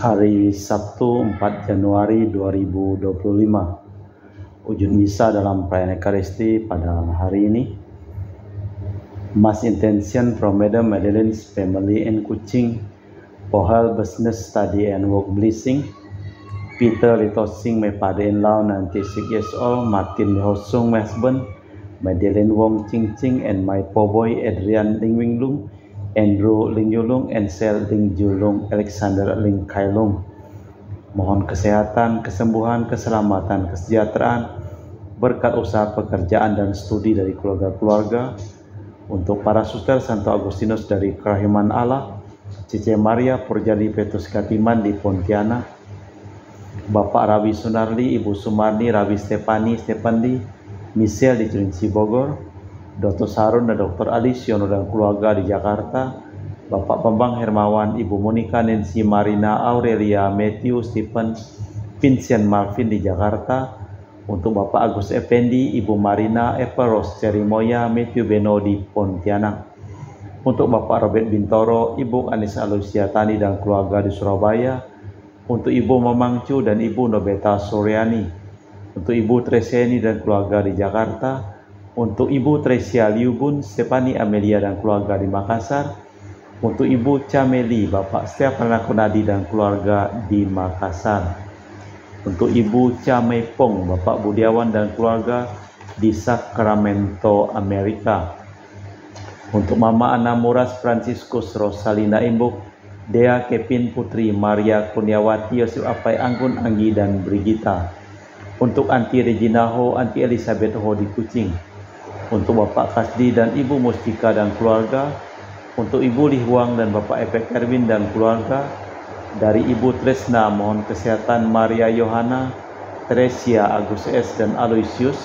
Hari Sabtu 4 Januari 2025. Wujud misa dalam perayaan Ekaristi pada hari ini. Mass intention from Madam Madeleine's family in Kuching for her business study and work blessing. Peter Litosing, my father-in-law, 96 years old. Martin Lihosung, my husband. Madeleine Wong Ching Ching and my poor boy Adrian Ling Wing Lung, Andrew Ling Yulung, and Sel Ling Julung, Alexander Ling Kai Lung. Mohon kesehatan, kesembuhan, keselamatan, kesejahteraan, berkat usaha pekerjaan dan studi dari keluarga-keluarga, untuk para suster Santo Agustinus dari Kerahiman Allah, Cice Maria Purjadi Petrus Katiman di Pontianak, Bapak Rawi Sunarli, Ibu Sumarni, Rawi Stepandi, Michelle di Cilinci Bogor, Dr. Sarun dan Dr. Alisiono dan keluarga di Jakarta, Bapak Bambang Hermawan, Ibu Monica, Nancy, Marina, Aurelia, Matthew, Stephen, Vincent, Marvin di Jakarta, untuk Bapak Agus Effendi, Ibu Marina, Eva Rose, Cerimoya, Matthew Beno di Pontianak, untuk Bapak Robert Bintoro, Ibu Anissa Alusiatani dan keluarga di Surabaya, untuk Ibu Mamang Chu dan Ibu Nobeta Suryani, untuk Ibu Treseni dan keluarga di Jakarta, untuk Ibu Tresia Liubun, Stefani Amelia dan keluarga di Makassar, untuk Ibu Cameli, Bapak Stefan Kunadi dan keluarga di Makassar, untuk Ibu Camepong, Bapak Budiawan dan keluarga di Sacramento, Amerika, untuk Mama Ana Muras Franciscus Rosalina Imbuk, Dea Kevin Putri, Maria Kurniawati, Yosef Apai Anggun, Anggi dan Brigita, untuk Anti Regina Ho, Anti Elizabeth Ho di Kuching, untuk Bapak Kasdi dan Ibu Mustika dan keluarga, untuk Ibu Lihuang dan Bapak Epek Erwin dan keluarga, dari Ibu Tresna mohon kesehatan Maria Yohana, Teresia, Agus S dan Aloysius,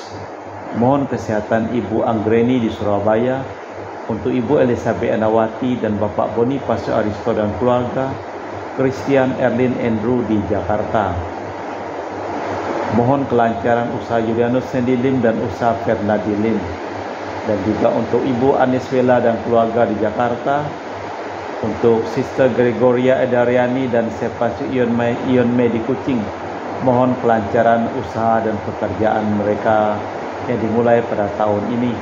mohon kesehatan Ibu Anggreni di Surabaya, untuk Ibu Elizabeth Anawati dan Bapak Boniface Aristo dan keluarga, Christian Erlin Andrew di Jakarta. Mohon kelancaran usaha Julianus Sendilim dan usaha Fernadilim, dan juga untuk Ibu Aniswela dan keluarga di Jakarta, untuk Sister Gregoria Edariani dan Sepasio Ion Mei di Kuching, mohon kelancaran usaha dan pekerjaan mereka yang dimulai pada tahun ini,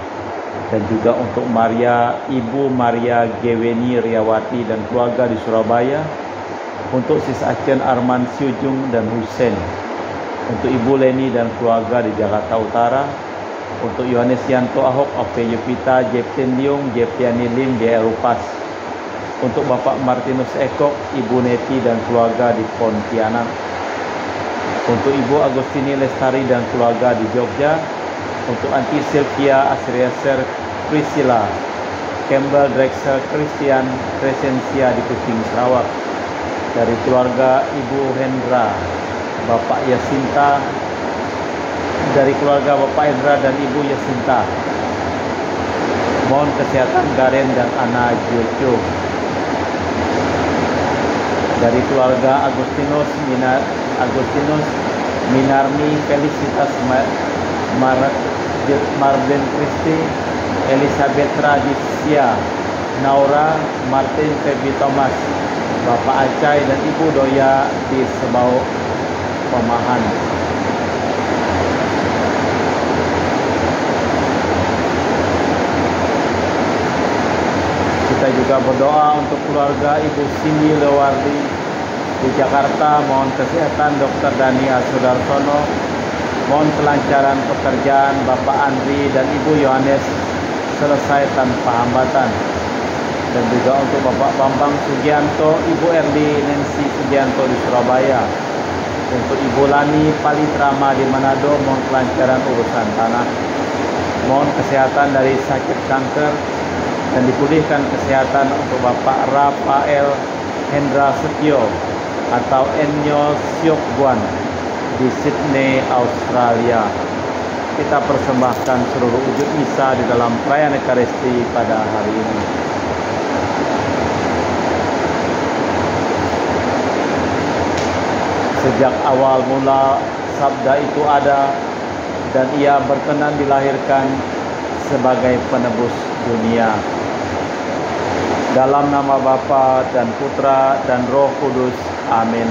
dan juga untuk Ibu Maria Geweni Riawati dan keluarga di Surabaya, untuk Sis Acen Arman Siujung dan Hussein, untuk Ibu Leni dan keluarga di Jakarta Utara, untuk Yohanes Yanto Ahok, Ove Yupita, Jepten Liung, Jeptiani Lim, J. Rupas, untuk Bapak Martinus Ekok, Ibu Neti dan keluarga di Pontianak, untuk Ibu Agustini Lestari dan keluarga di Jogja, untuk Anti Sylvia Asrieser Priscilla, Campbell Drexel Christian Crescencia di Kuching Sarawak, dari keluarga Ibu Hendra, Bapak Yasinta, dari keluarga Bapak Hendra dan Ibu Yasinta, mohon kesehatan Garen dan Ana Jojo, dari keluarga Agustinus Minarni Felicitas Marden Christi, Elizabeth Radisia, Naura Martin Febi Thomas, Bapak Acai dan Ibu Doya di Sebau Pemahan. Kita juga berdoa untuk keluarga Ibu Cindy Lewardi di Jakarta, mohon kesehatan Dr. Dania Sudarsono, mohon kelancaran pekerjaan Bapak Andri dan Ibu Yohanes selesai tanpa hambatan, dan juga untuk Bapak Bambang Sugianto, Ibu Erli Nancy Sugianto di Surabaya, untuk Ibu Lani Palitrama di Manado, mohon kelancaran urusan tanah, mohon kesehatan dari sakit kanker, dan dipulihkan kesehatan untuk Bapak Rafael Hendra Setio atau Enyo Siok Buan di Sydney, Australia. Kita persembahkan seluruh wujud misa di dalam perayaan Ekaristi pada hari ini. Sejak awal mula sabda itu ada, dan ia berkenan dilahirkan sebagai penebus dunia. Dalam nama Bapa dan Putra dan Roh Kudus. Amin.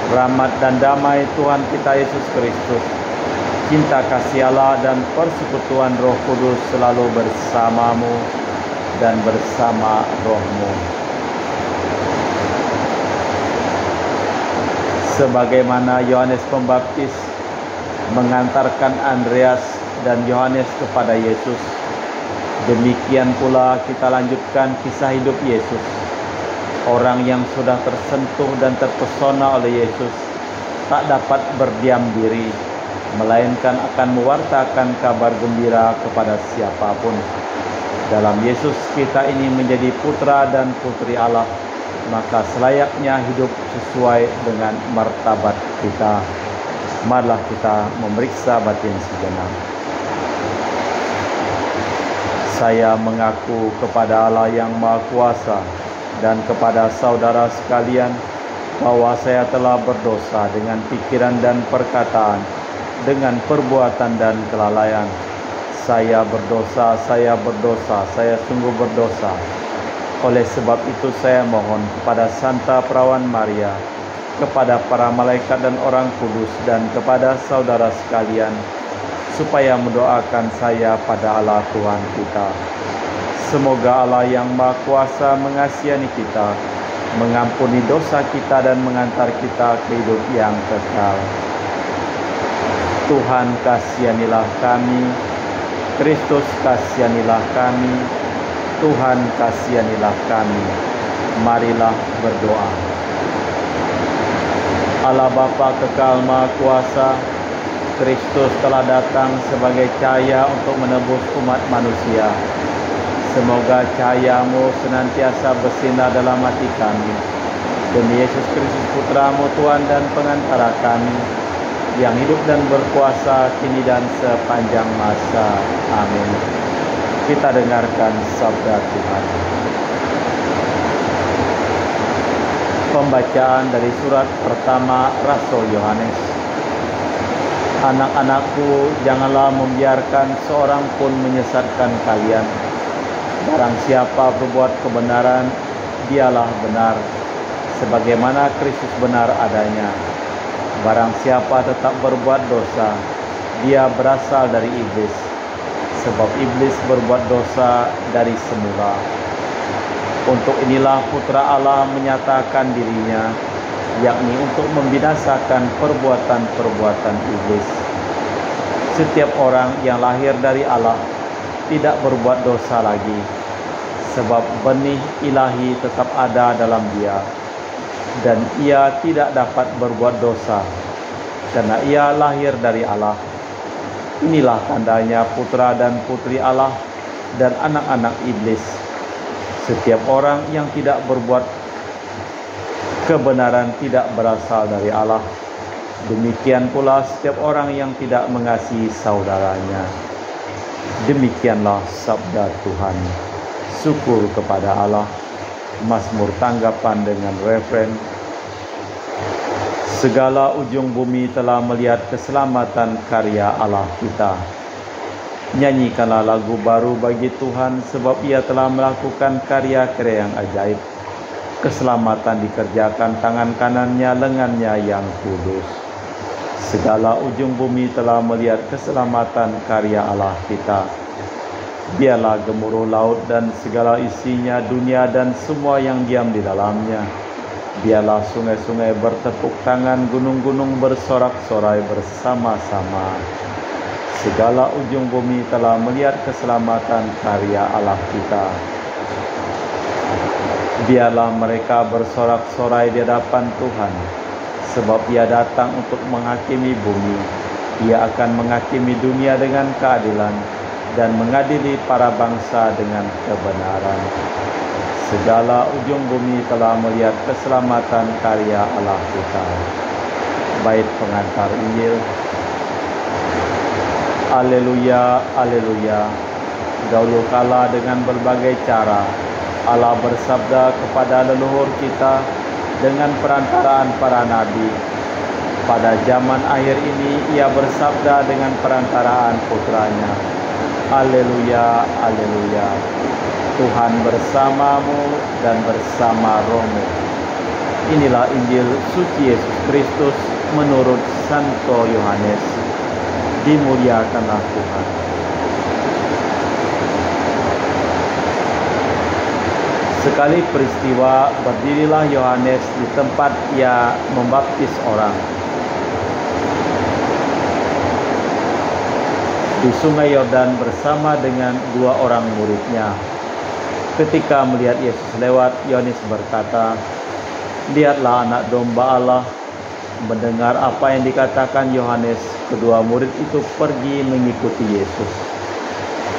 Rahmat dan damai Tuhan kita Yesus Kristus, cinta kasih Allah dan persekutuan Roh Kudus selalu bersamamu dan bersama rohmu. Sebagaimana Yohanes Pembaptis mengantarkan Andreas dan Yohanes kepada Yesus, demikian pula kita lanjutkan kisah hidup Yesus. Orang yang sudah tersentuh dan terpesona oleh Yesus tak dapat berdiam diri, melainkan akan mewartakan kabar gembira kepada siapapun. Dalam Yesus kita ini menjadi putra dan putri Allah, maka selayaknya hidup sesuai dengan martabat kita. Marilah kita memeriksa batin sejenak. Saya mengaku kepada Allah yang Maha Kuasa dan kepada saudara sekalian bahwa saya telah berdosa dengan pikiran dan perkataan, dengan perbuatan dan kelalaian. Saya berdosa, saya sungguh berdosa. Oleh sebab itu saya mohon kepada Santa Perawan Maria, kepada para malaikat dan orang kudus, dan kepada saudara sekalian, supaya mendoakan saya pada Allah Tuhan kita. Semoga Allah yang Maha Kuasa mengasihani kita, mengampuni dosa kita dan mengantar kita ke hidup yang kekal. Tuhan kasihanilah kami, Kristus kasihanilah kami, Tuhan kasihanilah kami. Marilah berdoa. Allah Bapa kekal Maha Kuasa, Kristus telah datang sebagai cahaya untuk menebus umat manusia. Semoga cahaya-Mu senantiasa bersinar dalam hati kami. Demi Yesus Kristus Putra-Mu, Tuhan dan pengantara kami, yang hidup dan berkuasa kini dan sepanjang masa. Amin. Kita dengarkan sabda Tuhan. Pembacaan dari surat pertama Rasul Yohanes. Anak-anakku, janganlah membiarkan seorang pun menyesatkan kalian. Barang siapa berbuat kebenaran, dialah benar, sebagaimana Kristus benar adanya. Barang siapa tetap berbuat dosa, dia berasal dari iblis, sebab iblis berbuat dosa dari semula. Untuk inilah Putra Allah menyatakan dirinya, yakni untuk membinasakan perbuatan-perbuatan iblis. Setiap orang yang lahir dari Allah tidak berbuat dosa lagi, sebab benih ilahi tetap ada dalam dia, dan ia tidak dapat berbuat dosa, karena ia lahir dari Allah. Inilah tandanya putra dan putri Allah dan anak-anak iblis. Setiap orang yang tidak berbuat kebenaran tidak berasal dari Allah. Demikian pula setiap orang yang tidak mengasihi saudaranya. Demikianlah sabda Tuhan. Syukur kepada Allah. Mazmur tanggapan dengan referen. Segala ujung bumi telah melihat keselamatan karya Allah kita. Nyanyikanlah lagu baru bagi Tuhan, sebab Ia telah melakukan karya-karya yang ajaib. Keselamatan dikerjakan tangan kanannya, lengannya yang kudus. Segala ujung bumi telah melihat keselamatan karya Allah kita. Biarlah gemuruh laut dan segala isinya, dunia dan semua yang diam di dalamnya. Biarlah sungai-sungai bertepuk tangan, gunung-gunung bersorak-sorai bersama-sama. Segala ujung bumi telah melihat keselamatan karya Allah kita. Biarlah mereka bersorak-sorai di hadapan Tuhan, sebab Ia datang untuk menghakimi bumi. Ia akan menghakimi dunia dengan keadilan dan mengadili para bangsa dengan kebenaran. Segala ujung bumi telah melihat keselamatan karya Allah kita. Bait pengantar Injil. Haleluya, haleluya. Dahulu kala dengan berbagai cara Allah bersabda kepada leluhur kita dengan perantaraan para nabi. Pada zaman akhir ini Ia bersabda dengan perantaraan putranya. Haleluya, haleluya. Tuhan bersamamu dan bersama rohmu. Inilah Injil suci Yesus Kristus menurut Santo Yohanes. Dimuliakanlah Tuhan. Sekali peristiwa, berdirilah Yohanes di tempat ia membaptis orang. Di sungai Yordan bersama dengan 2 orang muridnya. Ketika melihat Yesus lewat, Yohanes berkata, "Lihatlah anak domba Allah." Mendengar apa yang dikatakan Yohanes, kedua murid itu pergi mengikuti Yesus.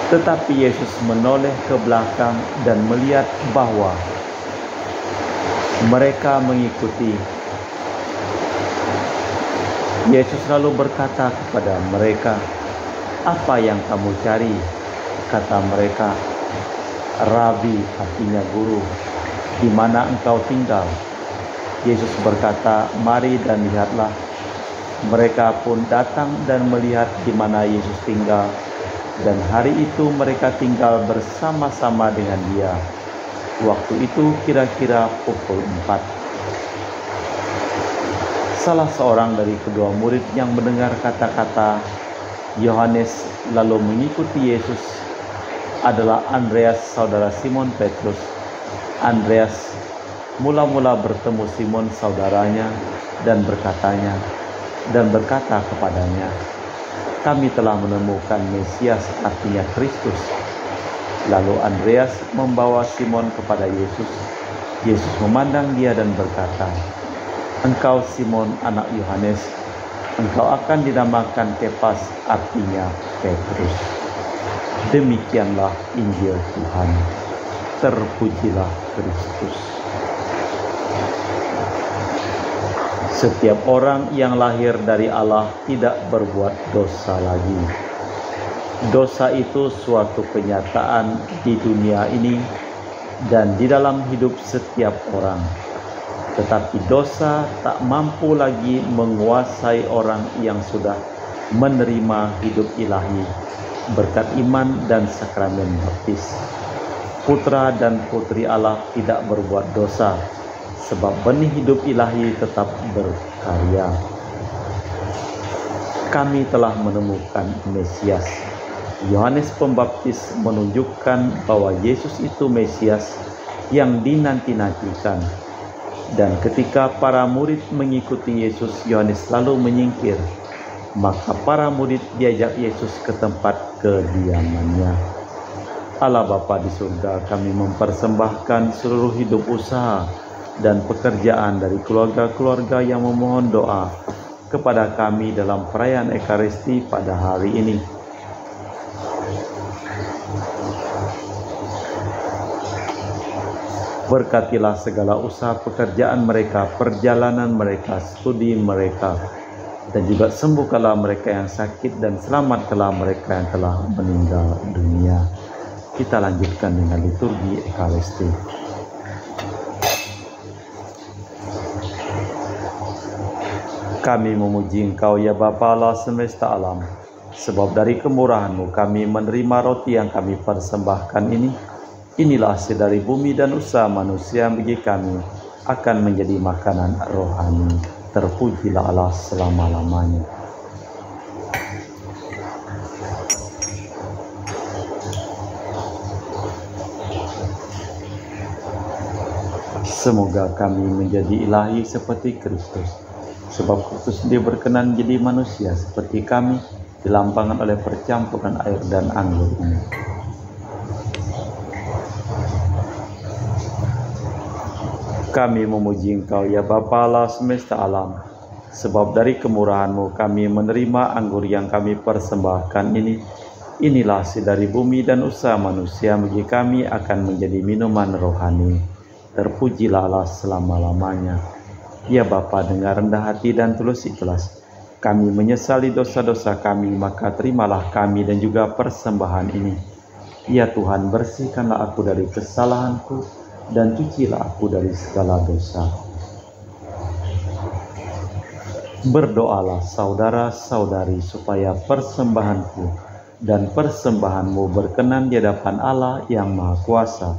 Tetapi Yesus menoleh ke belakang dan melihat bahwa mereka mengikuti. Yesus lalu berkata kepada mereka, "Apa yang kamu cari?" Kata mereka, "Rabi," artinya guru, "di mana engkau tinggal?" Yesus berkata, "Mari dan lihatlah." Mereka pun datang dan melihat di mana Yesus tinggal, dan hari itu mereka tinggal bersama-sama dengan Dia. Waktu itu kira-kira pukul 4. Salah seorang dari kedua murid yang mendengar kata-kata Yohanes lalu mengikuti Yesus adalah Andreas, saudara Simon Petrus. Andreas mula-mula bertemu Simon saudaranya dan berkata kepadanya, "Kami telah menemukan Mesias," artinya Kristus. Lalu Andreas membawa Simon kepada Yesus. Yesus memandang dia dan berkata, "Engkau Simon anak Yohanes, engkau akan dinamakan Kefas," artinya Petrus. Demikianlah Injil Tuhan. Terpujilah Kristus. Setiap orang yang lahir dari Allah tidak berbuat dosa lagi. Dosa itu suatu kenyataan di dunia ini dan di dalam hidup setiap orang. Tetapi dosa tak mampu lagi menguasai orang yang sudah menerima hidup ilahi berkat iman dan sakramen baptis. Putra dan putri Allah tidak berbuat dosa, sebab benih hidup ilahi tetap berkarya. Kami telah menemukan Mesias. Yohanes Pembaptis menunjukkan bahwa Yesus itu Mesias yang dinanti-nantikan. Dan ketika para murid mengikuti Yesus, Yohanes lalu menyingkir. Maka para murid diajak Yesus ke tempat kediamannya. Allah Bapa di surga, kami mempersembahkan seluruh hidup usaha dan pekerjaan dari keluarga-keluarga yang memohon doa kepada kami dalam perayaan Ekaristi pada hari ini. Berkatilah segala usaha pekerjaan mereka, perjalanan mereka, studi mereka, dan juga sembuhkanlah mereka yang sakit dan selamatkanlah mereka yang telah meninggal dunia. Kita lanjutkan dengan liturgi Ekaristi. Kami memuji Engkau ya Bapa Allah semesta alam, sebab dari kemurahan-Mu kami menerima roti yang kami persembahkan ini. Inilah hasil dari bumi dan usaha manusia bagi kami akan menjadi makanan rohani. Terpujilah Allah selama-lamanya. Semoga kami menjadi ilahi seperti Kristus. Sebab Kristus dia berkenan jadi manusia seperti kami, dilampangkan oleh percampuran air dan anggur ini. Kami memuji Engkau ya Bapa Allah semesta alam, sebab dari kemurahan-Mu kami menerima anggur yang kami persembahkan ini. Inilah hasil dari bumi dan usaha manusia bagi kami akan menjadi minuman rohani. Terpujilah Allah selama-lamanya. Ya Bapa, dengan rendah hati dan tulus ikhlas, kami menyesali dosa-dosa kami, maka terimalah kami dan juga persembahan ini. Ya Tuhan, bersihkanlah aku dari kesalahanku, dan cucilah aku dari segala dosa. Berdoalah saudara-saudari supaya persembahanku dan persembahan-Mu berkenan di hadapan Allah yang Maha Kuasa.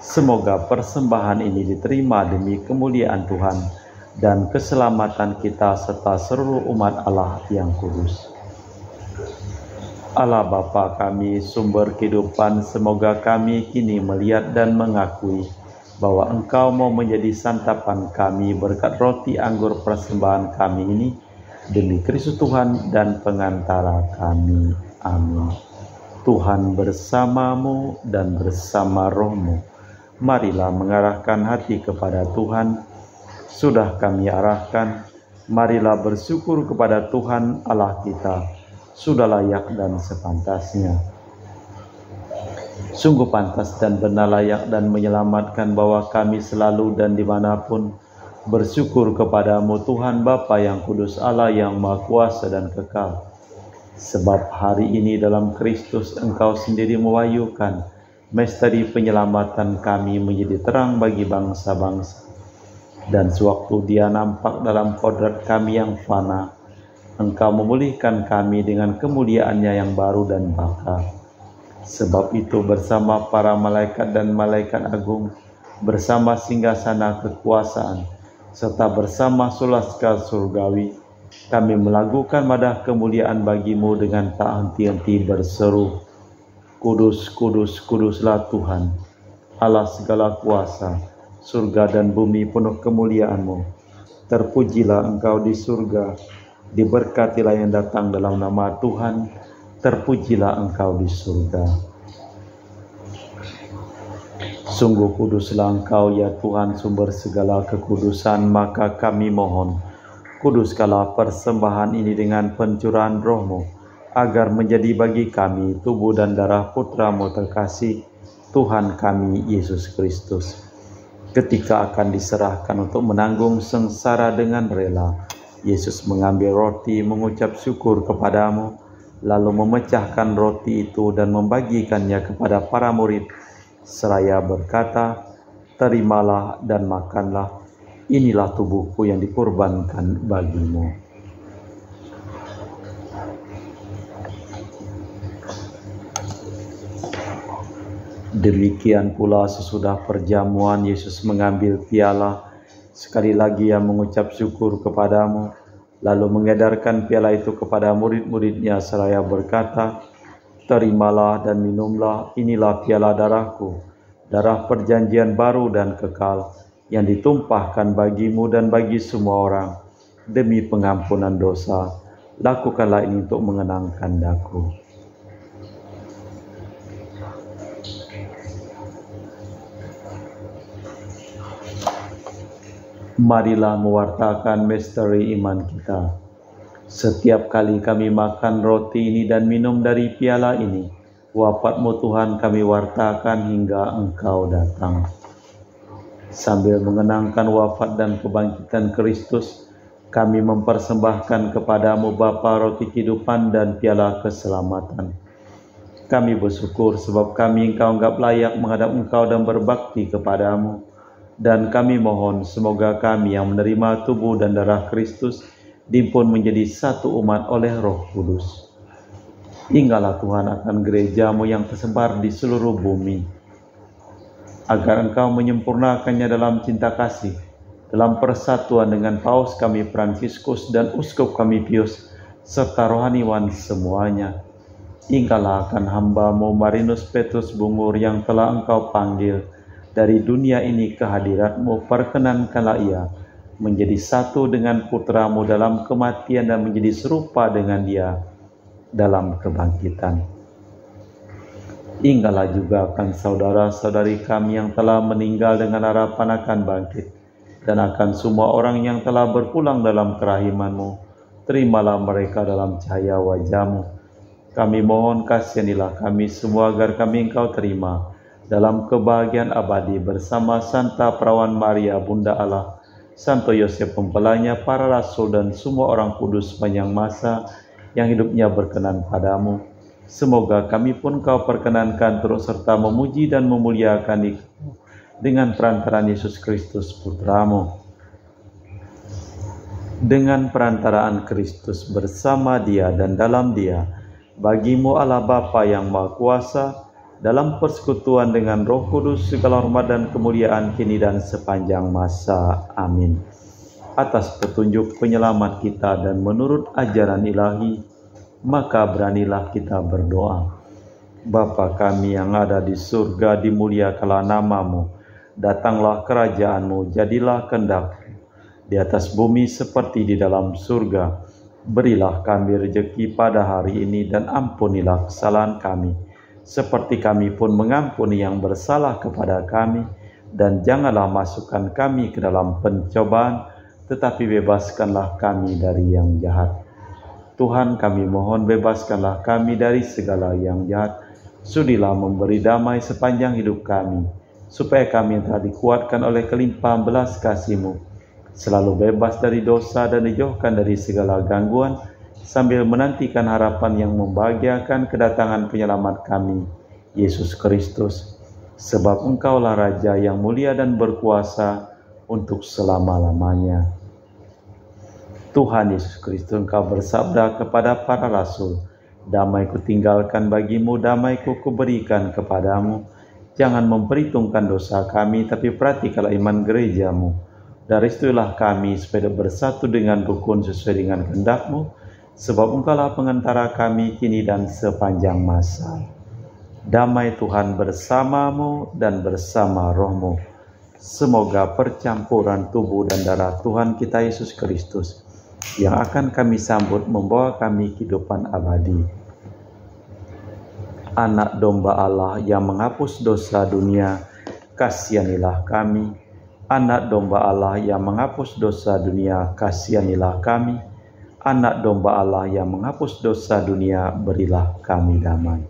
Semoga persembahan ini diterima demi kemuliaan Tuhan dan keselamatan kita serta seluruh umat Allah yang kudus. Allah Bapa kami, sumber kehidupan, semoga kami kini melihat dan mengakui bahwa Engkau mau menjadi santapan kami berkat roti anggur persembahan kami ini, demi Kristus Tuhan dan pengantara kami. Amin. Tuhan bersamamu dan bersama rohmu. Marilah mengarahkan hati kepada Tuhan. Sudah kami arahkan, marilah bersyukur kepada Tuhan Allah kita. Sudah layak dan sepantasnya. Sungguh pantas dan benar, layak dan menyelamatkan bahwa kami selalu dan dimanapun bersyukur kepadamu Tuhan Bapa yang kudus, Allah yang Maha Kuasa dan kekal. Sebab hari ini dalam Kristus Engkau sendiri mewahyukan misteri penyelamatan kami menjadi terang bagi bangsa-bangsa. Dan sewaktu Dia nampak dalam kodrat kami yang fana, Engkau memulihkan kami dengan kemuliaan-Nya yang baru dan bakal. Sebab itu bersama para malaikat dan malaikat agung, bersama singgasana kekuasaan, serta bersama sulaskar surgawi, kami melakukan madah kemuliaan bagi-Mu dengan tak henti-henti berseru, Kudus, kudus, kuduslah Tuhan, Allah segala kuasa, surga dan bumi penuh kemuliaan-Mu. Terpujilah Engkau di surga, diberkatilah yang datang dalam nama Tuhan, terpujilah Engkau di surga. Sungguh kuduslah Engkau ya Tuhan, sumber segala kekudusan, maka kami mohon, kuduskanlah persembahan ini dengan pencurahan roh-Mu, agar menjadi bagi kami tubuh dan darah Putra-Mu terkasih, Tuhan kami Yesus Kristus. Ketika akan diserahkan untuk menanggung sengsara dengan rela, Yesus mengambil roti, mengucap syukur kepadamu, lalu memecahkan roti itu dan membagikannya kepada para murid, seraya berkata, terimalah dan makanlah, inilah tubuhku yang dikorbankan bagimu. Demikian pula sesudah perjamuan Yesus mengambil piala, sekali lagi Ia mengucap syukur kepadamu, lalu mengedarkan piala itu kepada murid-murid-Nya seraya berkata, terimalah dan minumlah, inilah piala darahku, darah perjanjian baru dan kekal, yang ditumpahkan bagimu dan bagi semua orang, demi pengampunan dosa. Lakukanlah ini untuk mengenangkan Aku. Marilah mewartakan misteri iman kita. Setiap kali kami makan roti ini dan minum dari piala ini, wafat-Mu Tuhan kami wartakan hingga Engkau datang. Sambil mengenangkan wafat dan kebangkitan Kristus, kami mempersembahkan kepadamu Bapa roti kehidupan dan piala keselamatan. Kami bersyukur sebab kami Engkau anggap layak menghadap Engkau dan berbakti kepadamu. Dan kami mohon semoga kami yang menerima tubuh dan darah Kristus dihimpun menjadi satu umat oleh Roh Kudus. Ingatlah Tuhan akan gereja-Mu yang tersebar di seluruh bumi, agar Engkau menyempurnakannya dalam cinta kasih, dalam persatuan dengan Paus kami Fransiskus dan Uskup kami Pius, serta rohaniwan semuanya. Ingatlah akan hamba-Mu Marinus Petrus Bungur yang telah Engkau panggil dari dunia ini ke hadirat-Mu, perkenankanlah ia menjadi satu dengan Putra-Mu dalam kematian dan menjadi serupa dengan Dia dalam kebangkitan. Ingatlah juga akan saudara-saudari kami yang telah meninggal dengan harapan akan bangkit, dan akan semua orang yang telah berpulang dalam kerahiman-Mu. Terimalah mereka dalam cahaya wajah-Mu. Kami mohon kasihanilah kami semua agar kami Engkau terima dalam kebahagiaan abadi bersama Santa Perawan Maria Bunda Allah, Santo Yosef Mempelainya, para rasul dan semua orang kudus sepanjang masa yang hidupnya berkenan padamu. Semoga kami pun Kau perkenankan turut serta memuji dan memuliakan Engkau dengan perantaraan Yesus Kristus Putra-Mu. Dengan perantaraan Kristus bersama Dia dan dalam Dia, Bagimu Allah Bapa yang Maha Kuasa, dalam persekutuan dengan Roh Kudus, segala hormat dan kemuliaan kini dan sepanjang masa. Amin. Atas petunjuk penyelamat kita dan menurut ajaran ilahi, maka beranilah kita berdoa. Bapa kami yang ada di surga, dimuliakanlah namamu. Datanglah kerajaanmu, jadilah kehendak-Mu di atas bumi seperti di dalam surga. Berilah kami rejeki pada hari ini dan ampunilah kesalahan kami, seperti kami pun mengampuni yang bersalah kepada kami. Dan janganlah masukkan kami ke dalam pencobaan, tetapi bebaskanlah kami dari yang jahat. Tuhan, kami mohon bebaskanlah kami dari segala yang jahat. Sudilah memberi damai sepanjang hidup kami, supaya kami telah dikuatkan oleh kelimpahan belas kasih-Mu, selalu bebas dari dosa dan dijauhkan dari segala gangguan, sambil menantikan harapan yang membahagiakan kedatangan penyelamat kami, Yesus Kristus. Sebab Engkaulah Raja yang mulia dan berkuasa untuk selama-lamanya. Tuhan Yesus Kristus, Engkau bersabda kepada para rasul, damai kutinggalkan bagimu, damai kuberikan kepadamu. Jangan memperhitungkan dosa kami, tapi perhatikanlah iman gerejamu. Dari situlah kami supaya bersatu dengan rukun sesuai dengan kehendak-Mu, sebab Engkaulah pengantara kami kini dan sepanjang masa. Damai Tuhan bersamamu dan bersama rohmu. Semoga percampuran tubuh dan darah Tuhan kita Yesus Kristus yang akan kami sambut membawa kami kehidupan abadi. Anak domba Allah yang menghapus dosa dunia, kasihanilah kami. Anak domba Allah yang menghapus dosa dunia, kasihanilah kami. Anak domba Allah yang menghapus dosa dunia, berilah kami damai.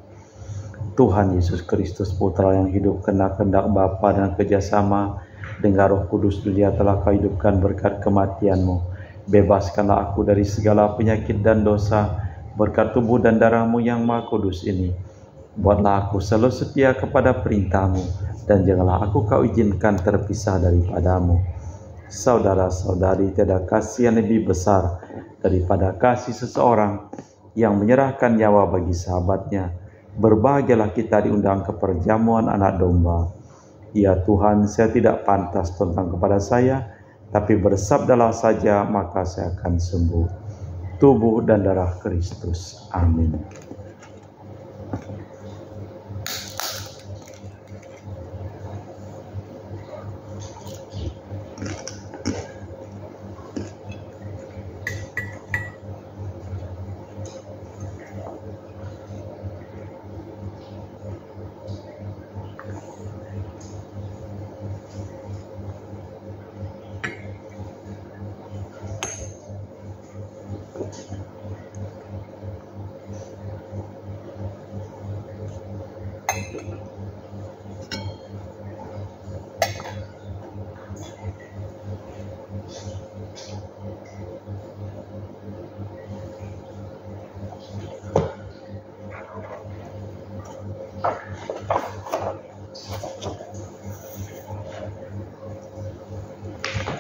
Tuhan Yesus Kristus, Putra yang hidup kena kehendak Bapa dan kerjasama dengan Roh Kudus, Dia telah Kau hidupkan berkat kematian-Mu. Bebaskanlah aku dari segala penyakit dan dosa berkat tubuh dan darah-Mu yang Maha Kudus ini. Buatlah aku selalu setia kepada perintah-Mu, dan janganlah aku Kau izinkan terpisah daripada-Mu. Saudara-saudari, tiada kasih yang lebih besar daripada kasih seseorang yang menyerahkan nyawa bagi sahabatnya. Berbahagialah kita diundang ke perjamuan anak domba. Ya Tuhan, saya tidak pantas tentang kepada saya, tapi bersabdalah saja, maka saya akan sembuh. Tubuh dan darah Kristus. Amin.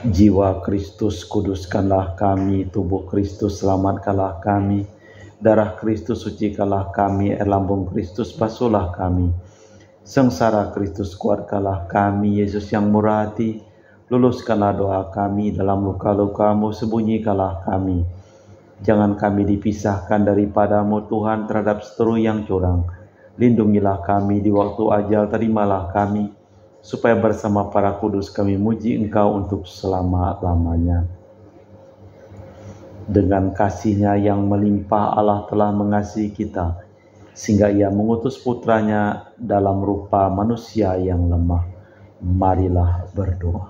Jiwa Kristus, kuduskanlah kami. Tubuh Kristus, selamatkanlah kami. Darah Kristus, sucikanlah kami. Air lambung Kristus, basuhlah kami. Sengsara Kristus, kuatkanlah kami. Yesus yang murah hati, luluskanlah doa kami. Dalam luka-luka-Mu, sembunyikanlah kami. Jangan kami dipisahkan daripada-Mu, Tuhan, terhadap seteru yang curang. Lindungilah kami di waktu ajal, terimalah kami, supaya bersama para kudus kami muji Engkau untuk selama-lamanya. Dengan kasih-Nya yang melimpah, Allah telah mengasihi kita, sehingga Ia mengutus putranya dalam rupa manusia yang lemah. Marilah berdoa.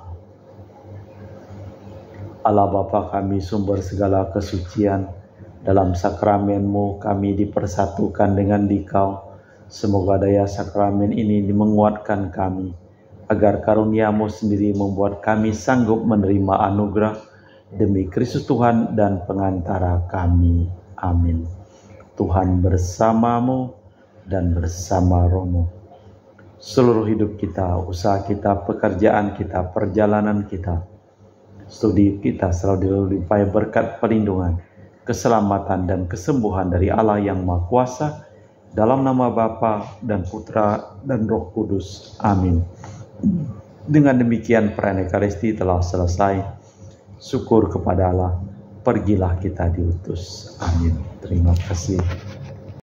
Allah Bapa kami, sumber segala kesucian, dalam sakramen-Mu kami dipersatukan dengan Dikau. Semoga daya sakramen ini menguatkan kami, agar karunia-Mu sendiri membuat kami sanggup menerima anugerah demi Kristus Tuhan dan pengantara kami. Amin. Tuhan bersamamu dan bersama rohmu. Seluruh hidup kita, usaha kita, pekerjaan kita, perjalanan kita, studi kita selalu dilimpahi berkat perlindungan, keselamatan dan kesembuhan dari Allah yang Maha Kuasa, dalam nama Bapa dan Putra dan Roh Kudus. Amin. Dengan demikian perayaan Ekaristi telah selesai. Syukur kepada Allah, pergilah kita diutus. Amin. Terima kasih.